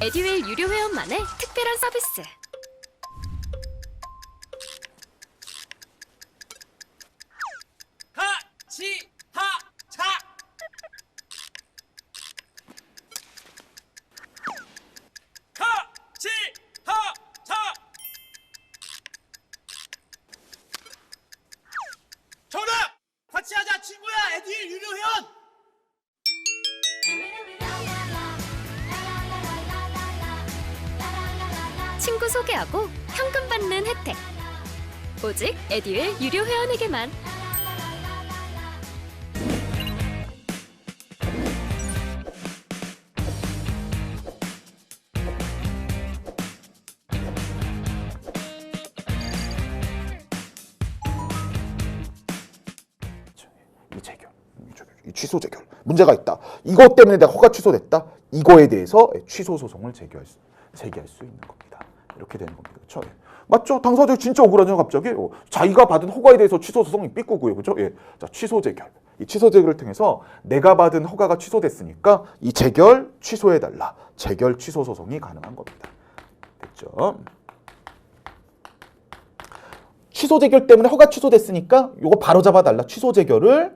에듀윌 유료 회원만의 특별한 서비스. 하치하차 하치하차 정답! 같이 하자 친구야 에듀윌 유료 회원! 친구 소개하고 현금 받는 혜택. 오직 에듀윌 유료 회원에게만. 이 취소 재결 문제가 있다. 이것 때문에 내가 허가 취소됐다. 이거에 대해서 취소 소송을 제기할 수 있는 겁니다. 이렇게 되는 겁니다. 그렇죠? 예. 맞죠? 당사자가 진짜 억울하죠, 갑자기. 자기가 받은 허가에 대해서 취소 소송이 삐꾸고요. 그렇죠? 예. 자, 취소 재결. 이 취소 재결을 통해서 내가 받은 허가가 취소됐으니까 이 재결 취소해 달라. 재결 취소 소송이 가능한 겁니다. 됐죠? 취소 재결 때문에 허가 취소됐으니까 이거 바로 잡아 달라. 취소 재결을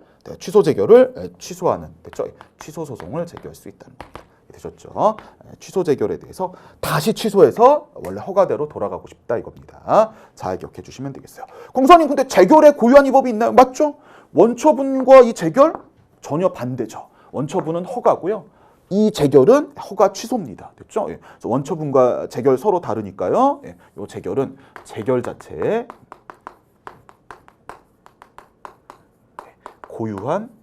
취소하는, 됐죠? 취소 소송을 제기할 수 있다는 겁니다. 되셨죠? 취소 재결에 대해서 다시 취소해서 원래 허가대로 돌아가고 싶다 이겁니다. 잘 기억해 주시면 되겠어요. 공사님 근데 재결에 고유한 위법이 있나요? 맞죠? 원처분과 이 재결 전혀 반대죠. 원처분은 허가고요. 이 재결은 허가 취소입니다. 됐죠? 예. 그래서 원처분과 재결 서로 다르니까요. 예. 이 재결은 재결 자체에 고유한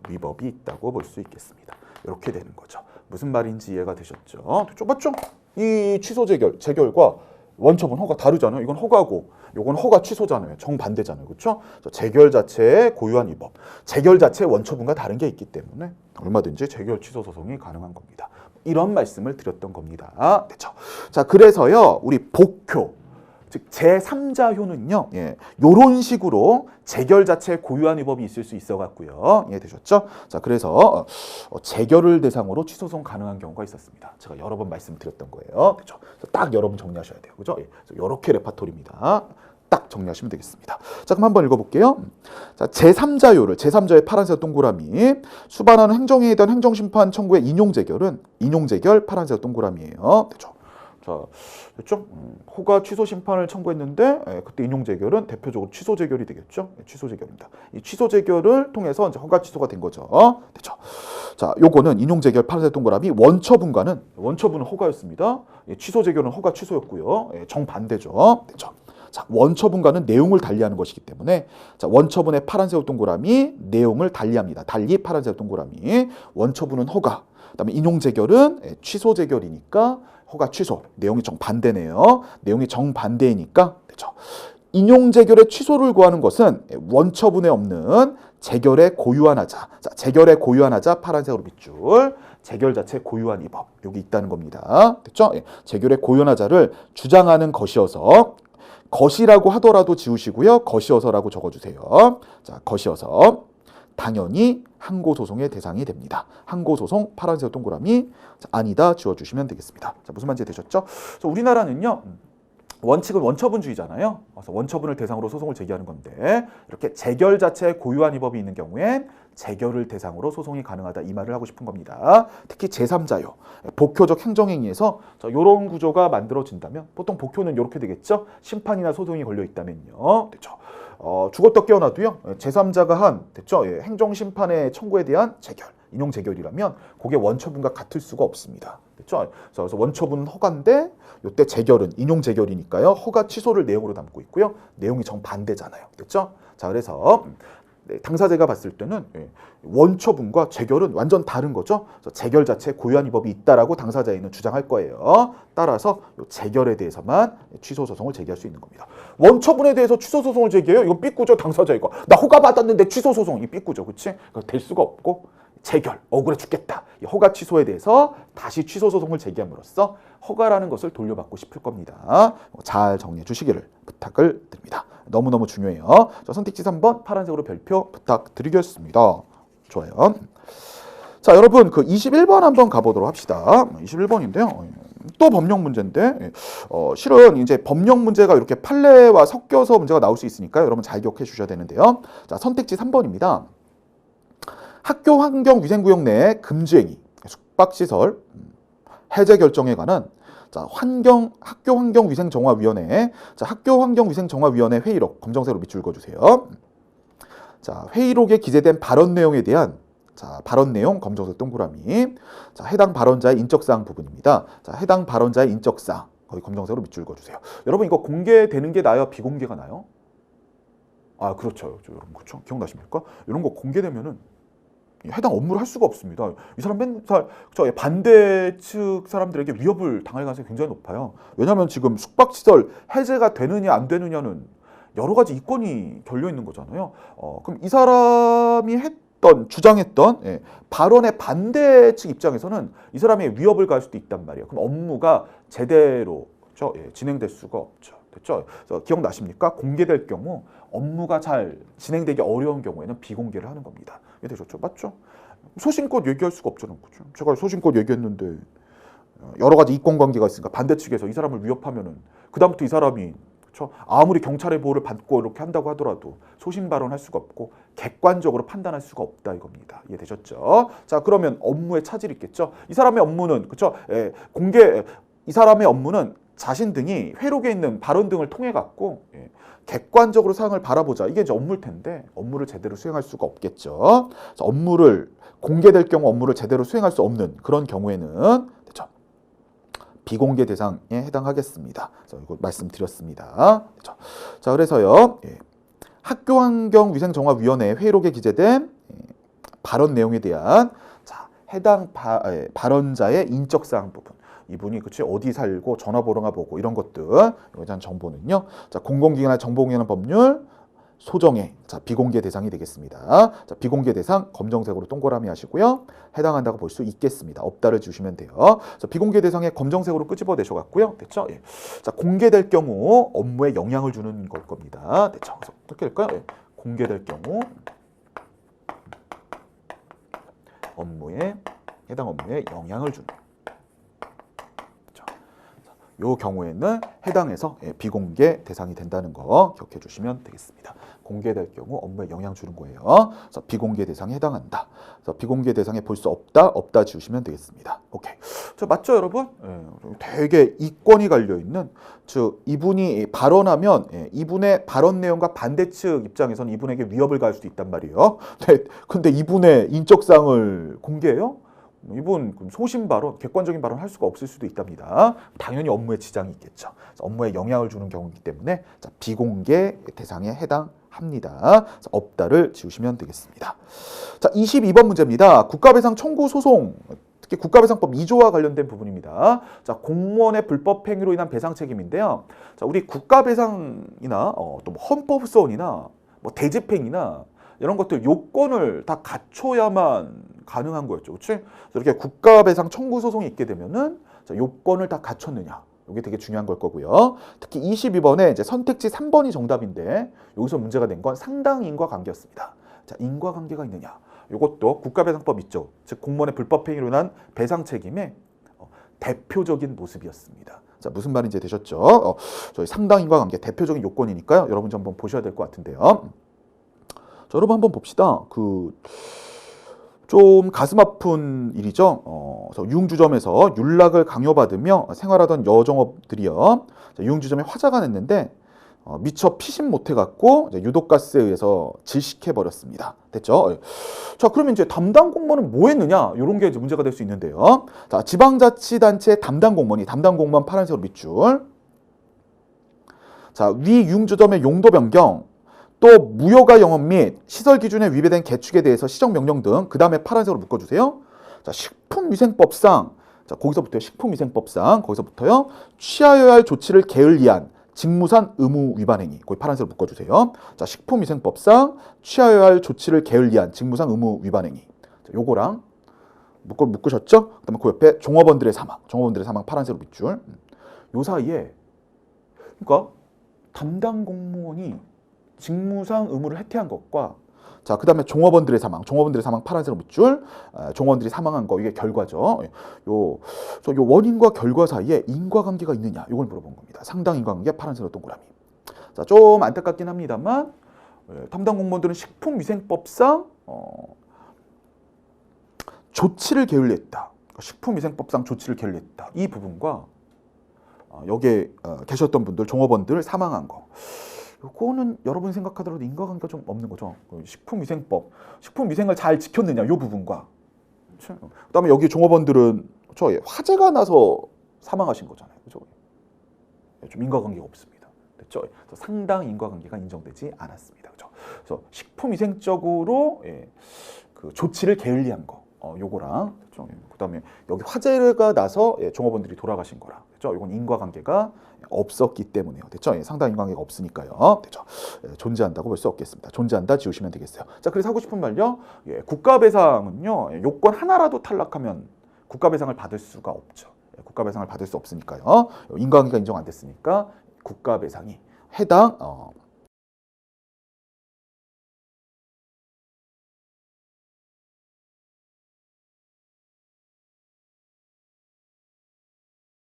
위법이 있다고 볼 수 있겠습니다. 이렇게 되는 거죠. 무슨 말인지 이해가 되셨죠? 맞죠? 이 취소 재결과 원처분 허가 다르잖아요. 이건 허가고 이건 허가 취소잖아요. 정반대잖아요. 그렇죠? 재결 자체의 고유한 위법, 재결 자체의 원처분과 다른 게 있기 때문에 얼마든지 재결 취소 소송이 가능한 겁니다. 이런 말씀을 드렸던 겁니다. 됐죠? 자, 그래서요. 우리 복효 즉 제3자효는요. 예, 요런 식으로 재결 자체에 고유한 위법이 있을 수 있어 갖고요. 이해되셨죠? 자, 그래서 재결을 대상으로 취소소송 가능한 경우가 있었습니다. 제가 여러 번 말씀드렸던 거예요. 그렇죠? 딱 여러분 정리하셔야 돼요. 그죠? 예, 요렇게 레파토리입니다. 딱 정리하시면 되겠습니다. 자, 그럼 한번 읽어볼게요. 자, 제3자효를 제3자의 파란색 동그라미 수반하는 행정에 대한 행정심판 청구의 인용재결 파란색 동그라미예요. 됐죠? 자, 됐죠? 허가 취소 심판을 청구했는데 그때 인용 재결은 대표적으로 취소 재결이 되겠죠? 취소 재결입니다. 이 취소 재결을 통해서 이제 허가 취소가 된 거죠. 됐죠? 자, 요거는 인용 재결 파란색 동그라미 원처분은 허가였습니다. 취소 재결은 허가 취소였고요. 정반대죠. 됐죠? 자, 원처분과는 내용을 달리하는 것이기 때문에 자, 원처분의 파란색 동그라미 내용을 달리합니다. 달리 파란색 동그라미 원처분은 허가. 그다음에 인용 재결은 취소 재결이니까 허가 취소. 내용이 정반대네요. 내용이 정반대이니까 되죠. 인용 재결의 취소를 구하는 것은 원처분에 없는 재결의 고유한 하자. 자, 재결의 고유한 하자 파란색으로 밑줄. 재결 자체 고유한 위법. 여기 있다는 겁니다. 됐죠? 재결의 고유한 하자를 주장하는 것이어서 것이라고 하더라도 지우시고요. 것이어서라고 적어주세요. 자, 것이어서 당연히 항고소송의 대상이 됩니다. 항고소송 파란색 동그라미 아니다 지워주시면 되겠습니다. 자, 무슨 말인지 되셨죠? 그래서 우리나라는요. 원칙은 원처분주의잖아요. 그래서 원처분을 대상으로 소송을 제기하는 건데 이렇게 재결 자체에 고유한 위법이 있는 경우엔 재결을 대상으로 소송이 가능하다 이 말을 하고 싶은 겁니다. 특히 제3자요. 복효적 행정행위에서 이런 구조가 만들어진다면 보통 복효는 이렇게 되겠죠. 심판이나 소송이 걸려 있다면요. 됐죠. 죽었다 깨어나도요. 제3자가 한 됐죠. 행정심판의 청구에 대한 재결, 인용 재결이라면 그게 원처분과 같을 수가 없습니다. 됐죠? 그래서 원처분은 허가인데 이때 재결은 인용 재결이니까요. 허가 취소를 내용으로 담고 있고요. 내용이 정반대잖아요. 됐죠? 자, 그래서 당사자가 봤을 때는 원처분과 재결은 완전 다른 거죠. 재결 자체에 고유한 위법이 있다라고 당사자에는 주장할 거예요. 따라서 재결에 대해서만 취소 소송을 제기할 수 있는 겁니다. 원처분에 대해서 취소 소송을 제기해요? 이거 삐꾸죠, 당사자 이거. 나 허가 받았는데 취소 소송 이 삐꾸죠, 그렇지? 될 수가 없고 재결 억울해 죽겠다. 이 허가 취소에 대해서 다시 취소 소송을 제기함으로써 허가라는 것을 돌려받고 싶을 겁니다. 잘 정리해 주시기를 부탁을 드립니다. 너무너무 중요해요. 선택지 3번 파란색으로 별표 부탁드리겠습니다. 좋아요. 자, 여러분 그 21번 한번 가보도록 합시다. 21번인데요. 또 법령 문제인데 실은 이제 법령 문제가 이렇게 판례와 섞여서 문제가 나올 수 있으니까 여러분 잘 기억해 주셔야 되는데요. 자, 선택지 3번입니다. 학교 환경위생구역 내 금지행위, 숙박시설 해제 결정에 관한 자, 학교 환경위생정화위원회, 자, 학교 환경위생정화위원회 회의록 검정색으로 밑줄 그어주세요. 자, 회의록에 기재된 발언 내용에 대한 자, 발언 내용 검정색 동그라미. 자, 해당 발언자의 인적사항 부분입니다. 자, 해당 발언자의 인적사항 거기 검정색으로 밑줄 그어주세요. 여러분 이거 공개되는 게 나요? 비공개가 나요? 아, 그렇죠. 여러분 그렇죠. 기억나십니까? 이런 거 공개되면은 해당 업무를 할 수가 없습니다. 이 사람 맨날 반대 측 사람들에게 위협을 당할 가능성이 굉장히 높아요. 왜냐하면 지금 숙박시설 해제가 되느냐 안 되느냐는 여러 가지 이권이 걸려 있는 거잖아요. 그럼 이 사람이 주장했던 발언의 반대 측 입장에서는 이 사람이 위협을 가할 수도 있단 말이에요. 그럼 업무가 제대로 진행될 수가 없죠. 됐죠? 그래서 기억나십니까? 공개될 경우 업무가 잘 진행되기 어려운 경우에는 비공개를 하는 겁니다. 이해되셨죠? 맞죠? 소신껏 얘기할 수가 없잖아요. 그렇죠? 제가 소신껏 얘기했는데 여러 가지 이권관계가 있으니까 반대 측에서 이 사람을 위협하면은 그다음부터 이 사람이 그렇죠? 아무리 경찰의 보호를 받고 이렇게 한다고 하더라도 소신 발언할 수가 없고 객관적으로 판단할 수가 없다 이겁니다. 이해되셨죠? 자, 그러면 업무에 차질이 있겠죠? 이 사람의 업무는 그렇죠? 이 사람의 업무는 자신 등이 회록에 있는 발언 등을 통해 갖고 객관적으로 사항을 바라보자. 이게 이제 업무일 텐데 업무를 제대로 수행할 수가 없겠죠. 업무를 공개될 경우 업무를 제대로 수행할 수 없는 그런 경우에는 됐죠? 비공개 대상에 해당하겠습니다. 그래서 이거 말씀드렸습니다. 됐죠? 자, 그래서요. 학교환경위생정화위원회 회의록에 기재된 발언 내용에 대한 자, 해당 발언자의 인적사항 부분. 이분이 그치 어디 살고 전화번호가 보고 이런 것들 여기에 대한 정보는요. 자, 공공기관의 정보공개하는 법률 소정의 자, 비공개 대상이 되겠습니다. 자, 비공개 대상 검정색으로 동그라미 하시고요. 해당한다고 볼 수 있겠습니다. 없다를 지우시면 돼요. 자, 비공개 대상에 검정색으로 끄집어 내셔갖고요. 됐죠? 예. 자, 공개될 경우 업무에 영향을 주는 걸 겁니다. 됐죠? 그래서 어떻게 될까요? 예. 공개될 경우 해당 업무에 영향을 주는. 이 경우에는 해당해서 비공개 대상이 된다는 거 기억해 주시면 되겠습니다. 공개될 경우 업무에 영향 주는 거예요. 그래서 비공개 대상에 해당한다. 그래서 비공개 대상에 볼 수 없다 지우시면 되겠습니다. 오케이. 맞죠, 여러분? 되게 이권이 갈려 있는 즉 이분이 발언하면 이분의 발언 내용과 반대측 입장에서는 이분에게 위협을 가할 수도 있단 말이에요. 근데 이분의 인적사항을 공개해요? 이분 소신 발언, 객관적인 발언 할 수가 없을 수도 있답니다. 당연히 업무에 지장이 있겠죠. 업무에 영향을 주는 경우이기 때문에 자, 비공개 대상에 해당합니다. 없다를 지우시면 되겠습니다. 자, 22번 문제입니다. 국가배상 청구 소송, 특히 국가배상법 2조와 관련된 부분입니다. 자, 공무원의 불법 행위로 인한 배상 책임인데요. 자, 우리 국가배상이나 또 뭐 헌법소원이나 뭐 대집행이나 이런 것들 요건을 다 갖춰야만 가능한 거였죠. 그렇지? 이렇게 국가배상 청구 소송이 있게 되면은 자, 요건을 다 갖췄느냐. 이게 되게 중요한 걸 거고요. 특히 22번에 이제 선택지 3번이 정답인데 여기서 문제가 된 건 상당 인과관계였습니다. 자, 인과관계가 있느냐. 이것도 국가배상법 있죠. 즉 공무원의 불법 행위로 인한 배상 책임의 대표적인 모습이었습니다. 자, 무슨 말인지 되셨죠? 저희 상당 인과관계 대표적인 요건이니까요. 여러분 좀 한번 보셔야 될 것 같은데요. 자, 여러분 한번 봅시다. 좀 가슴 아픈 일이죠. 그래서 유흥주점에서 윤락을 강요받으며 생활하던 여정업들이요. 유흥주점에 화자가 냈는데 미처 피신 못해갖고 유독가스에 의해서 질식해버렸습니다. 됐죠? 자, 그러면 이제 담당 공무원은 뭐 했느냐? 이런 게 이제 문제가 될 수 있는데요. 자, 지방자치단체 담당 공무원 파란색으로 밑줄. 자, 위 유흥주점의 용도 변경. 또 무효가 영업 및 시설 기준에 위배된 개축에 대해서 시정명령 등 그 다음에 파란색으로 묶어주세요. 자, 식품위생법상 자, 거기서부터요. 식품위생법상 거기서부터요. 취하여야 할 조치를 게을리한 직무상 의무 위반 행위. 거기 파란색으로 묶어주세요. 자, 식품위생법상 취하여야 할 조치를 게을리한 직무상 의무 위반 행위. 자, 요거랑 묶으셨죠? 그다음에 그 옆에 종업원들의 사망 파란색으로 밑줄. 요 사이에 그러니까 담당 공무원이 직무상 의무를 해태한 것과 자, 그 다음에 종업원들의 사망. 종업원들의 사망 파란색 밑줄. 종업원들이 사망한 거 이게 결과죠. 요 원인과 결과 사이에 인과관계가 있느냐 이걸 물어본 겁니다. 상당 인과관계 파란색으로 동그라미. 자, 좀 안타깝긴 합니다만 담당 공무원들은 식품위생법상 조치를 게을리했다. 식품위생법상 조치를 게을리했다. 이 부분과 여기에 계셨던 분들, 종업원들 사망한 거. 이거는 여러분이 생각하더라도 인과관계가 좀 없는 거죠. 식품위생법, 식품위생을 잘 지켰느냐 이 부분과. 그다음에 여기 종업원들은 화재가 나서 사망하신 거잖아요. 그죠? 좀 인과관계가 없습니다. 됐죠? 그래서 상당 인과관계가 인정되지 않았습니다. 그죠? 그래서 식품위생적으로 그 조치를 게을리한 거. 요거랑 그렇죠? 그다음에 여기 화재가 나서 종업원들이 돌아가신 거랑 그렇죠? 이건 인과관계가 없었기 때문에요. 됐죠? 상당 인과관계가 없으니까요. 됐죠? 존재한다고 볼 수 없겠습니다. 존재한다 지우시면 되겠어요. 자, 그래서 하고 싶은 말요. 국가배상은요. 요건 하나라도 탈락하면 국가배상을 받을 수가 없죠. 국가배상을 받을 수 없으니까요. 인과관계가 인정 안 됐으니까 국가배상이 해당